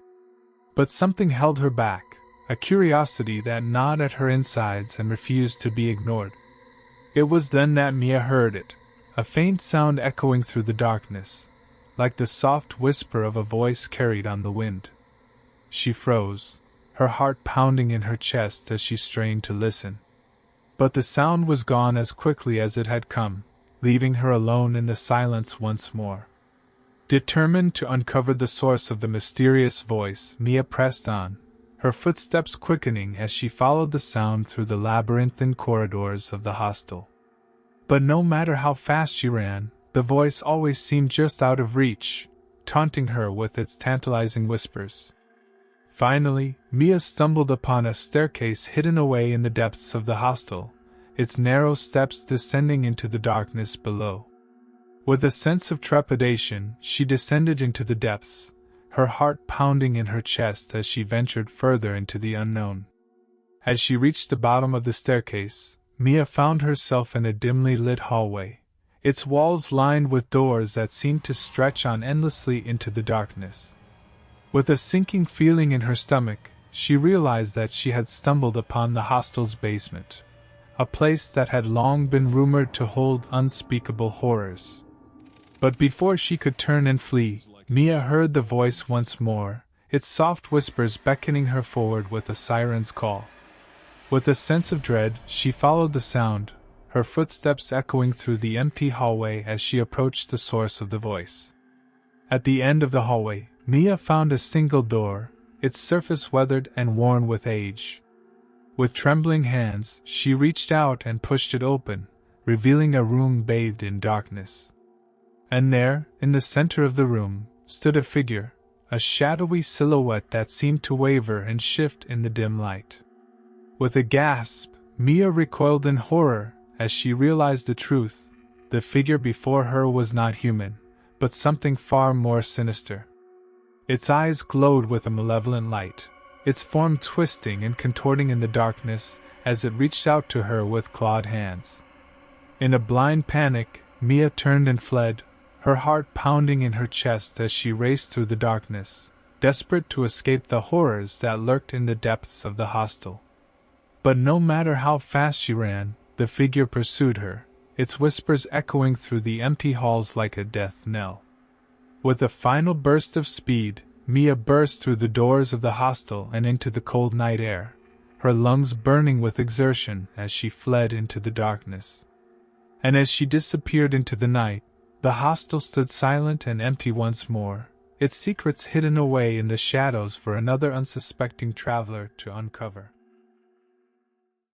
But something held her back, a curiosity that gnawed at her insides and refused to be ignored. It was then that Mia heard it, a faint sound echoing through the darkness, like the soft whisper of a voice carried on the wind. She froze, her heart pounding in her chest as she strained to listen. But the sound was gone as quickly as it had come, leaving her alone in the silence once more. Determined to uncover the source of the mysterious voice, Mia pressed on, her footsteps quickening as she followed the sound through the labyrinthine corridors of the hostel. But no matter how fast she ran, the voice always seemed just out of reach, taunting her with its tantalizing whispers. Finally, Mia stumbled upon a staircase hidden away in the depths of the hostel, its narrow steps descending into the darkness below. With a sense of trepidation, she descended into the depths, her heart pounding in her chest as she ventured further into the unknown. As she reached the bottom of the staircase, Mia found herself in a dimly lit hallway, its walls lined with doors that seemed to stretch on endlessly into the darkness. With a sinking feeling in her stomach, she realized that she had stumbled upon the hostel's basement, a place that had long been rumored to hold unspeakable horrors. But before she could turn and flee, Mia heard the voice once more, its soft whispers beckoning her forward with a siren's call. With a sense of dread, she followed the sound, her footsteps echoing through the empty hallway as she approached the source of the voice. At the end of the hallway, Mia found a single door, its surface weathered and worn with age. With trembling hands, she reached out and pushed it open, revealing a room bathed in darkness. And there, in the center of the room, stood a figure, a shadowy silhouette that seemed to waver and shift in the dim light. With a gasp, Mia recoiled in horror as she realized the truth. The figure before her was not human, but something far more sinister. Its eyes glowed with a malevolent light, its form twisting and contorting in the darkness as it reached out to her with clawed hands. In a blind panic, Mia turned and fled, her heart pounding in her chest as she raced through the darkness, desperate to escape the horrors that lurked in the depths of the hostel. But no matter how fast she ran, the figure pursued her, its whispers echoing through the empty halls like a death knell. With a final burst of speed, Mia burst through the doors of the hostel and into the cold night air, her lungs burning with exertion as she fled into the darkness. And as she disappeared into the night, the hostel stood silent and empty once more, its secrets hidden away in the shadows for another unsuspecting traveler to uncover.